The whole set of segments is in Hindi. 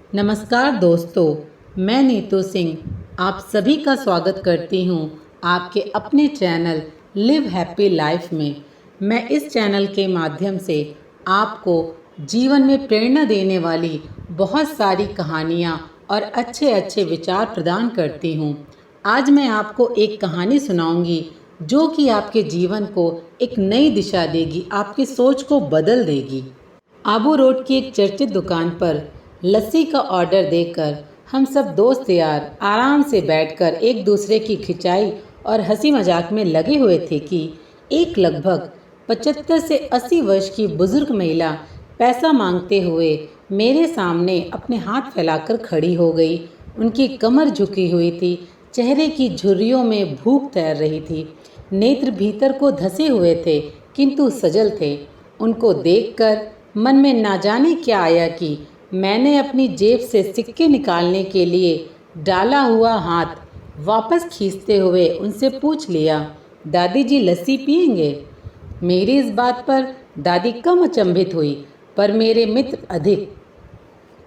नमस्कार दोस्तों, मैं नीतू सिंह आप सभी का स्वागत करती हूँ आपके अपने चैनल लिव हैप्पी लाइफ में। मैं इस चैनल के माध्यम से आपको जीवन में प्रेरणा देने वाली बहुत सारी कहानियाँ और अच्छे अच्छे विचार प्रदान करती हूँ। आज मैं आपको एक कहानी सुनाऊंगी जो कि आपके जीवन को एक नई दिशा देगी, आपकी सोच को बदल देगी। आबू रोड की एक चर्चित दुकान पर लस्सी का ऑर्डर देकर हम सब दोस्त यार आराम से बैठकर एक दूसरे की खिंचाई और हंसी मजाक में लगे हुए थे कि एक लगभग 75 से 80 वर्ष की बुजुर्ग महिला पैसा मांगते हुए मेरे सामने अपने हाथ फैलाकर खड़ी हो गई। उनकी कमर झुकी हुई थी, चेहरे की झुर्रियों में भूख तैर रही थी, नेत्र भीतर को धसे हुए थे किंतु सजल थे। उनको देखकर मन में ना जाने क्या आया कि मैंने अपनी जेब से सिक्के निकालने के लिए डाला हुआ हाथ वापस खींचते हुए उनसे पूछ लिया, दादी जी लस्सी पियेंगे? मेरी इस बात पर दादी कम अचंभित हुई, पर मेरे मित्र अधिक,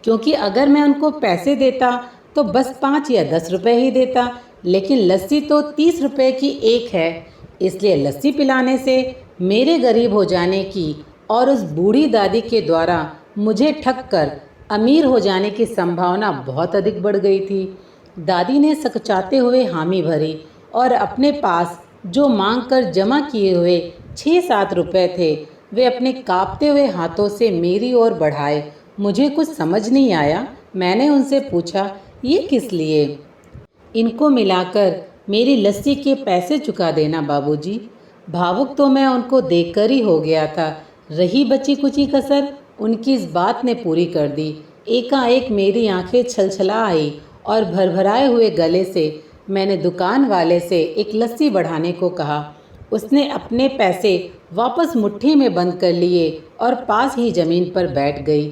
क्योंकि अगर मैं उनको पैसे देता तो बस 5 या 10 रुपए ही देता, लेकिन लस्सी तो 30 रुपए की एक है, इसलिए लस्सी पिलाने से मेरे गरीब हो जाने की और उस बूढ़ी दादी के द्वारा मुझे ठग कर अमीर हो जाने की संभावना बहुत अधिक बढ़ गई थी। दादी ने सकचाते हुए हामी भरी और अपने पास जो मांग कर जमा किए हुए 6-7 रुपए थे वे अपने कांपते हुए हाथों से मेरी ओर बढ़ाए। मुझे कुछ समझ नहीं आया। मैंने उनसे पूछा, ये किस लिए? इनको मिलाकर मेरी लस्सी के पैसे चुका देना बाबूजी। भावुक तो मैं उनको देखकर ही हो गया था। रही बची कुची कसर उनकी इस बात ने पूरी कर दी। एकाएक मेरी आंखें छलछला आई और भरभराए हुए गले से मैंने दुकान वाले से एक लस्सी बढ़ाने को कहा। उसने अपने पैसे वापस मुट्ठी में बंद कर लिए और पास ही जमीन पर बैठ गई।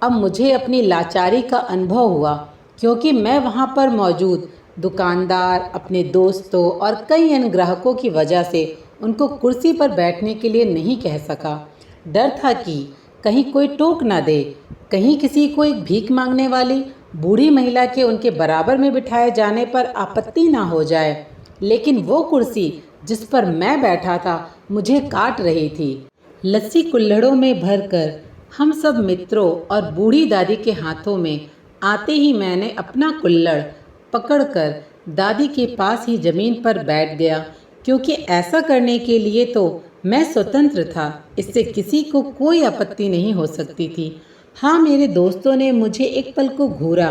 अब मुझे अपनी लाचारी का अनुभव हुआ, क्योंकि मैं वहाँ पर मौजूद दुकानदार, अपने दोस्तों और कई अन्य ग्राहकों की वजह से उनको कुर्सी पर बैठने के लिए नहीं कह सका। डर था कि कहीं कोई टोक ना दे, कहीं किसी को एक भीख मांगने वाली बूढ़ी महिला के उनके बराबर में बिठाए जाने पर आपत्ति ना हो जाए। लेकिन वो कुर्सी जिस पर मैं बैठा था मुझे काट रही थी। लस्सी कुल्हड़ों में भरकर हम सब मित्रों और बूढ़ी दादी के हाथों में आते ही मैंने अपना कुल्हड़ पकड़कर दादी के पास ही जमीन पर बैठ गया, क्योंकि ऐसा करने के लिए तो मैं स्वतंत्र था, इससे किसी को कोई आपत्ति नहीं हो सकती थी। हाँ, मेरे दोस्तों ने मुझे एक पल को घूरा,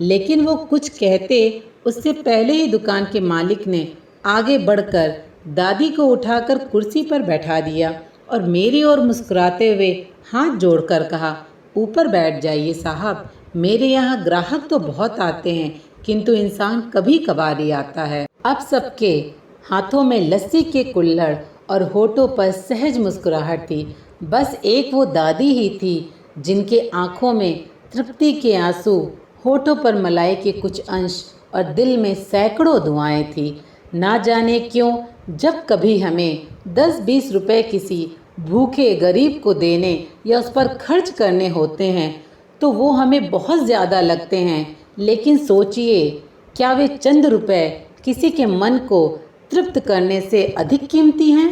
लेकिन वो कुछ कहते उससे पहले ही दुकान के मालिक ने आगे बढ़कर दादी को उठाकर कुर्सी पर बैठा दिया और मेरी ओर मुस्कुराते हुए हाथ जोड़कर कहा, ऊपर बैठ जाइए साहब, मेरे यहाँ ग्राहक तो बहुत आते हैं किंतु इंसान कभी कभार ही आता है। अब सबके हाथों में लस्सी के कुल्हड़ और होठों पर सहज मुस्कुराहट थी। बस एक वो दादी ही थी जिनके आंखों में तृप्ति के आंसू, होठों पर मलाई के कुछ अंश और दिल में सैकड़ों दुआएं थी। ना जाने क्यों जब कभी हमें 10-20 रुपए किसी भूखे गरीब को देने या उस पर खर्च करने होते हैं तो वो हमें बहुत ज़्यादा लगते हैं, लेकिन सोचिए क्या वे चंद रुपए किसी के मन को तृप्त करने से अधिक कीमती हैं?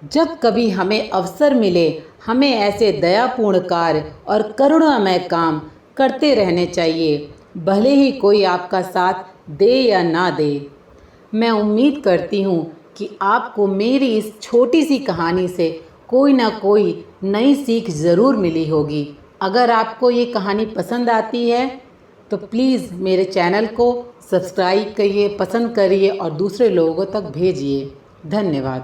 जब कभी हमें अवसर मिले हमें ऐसे दयापूर्ण कार्य और करुणामय काम करते रहने चाहिए, भले ही कोई आपका साथ दे या ना दे। मैं उम्मीद करती हूँ कि आपको मेरी इस छोटी सी कहानी से कोई ना कोई नई सीख ज़रूर मिली होगी। अगर आपको ये कहानी पसंद आती है तो प्लीज़ मेरे चैनल को सब्सक्राइब करिए, पसंद करिए और दूसरे लोगों तक भेजिए। धन्यवाद।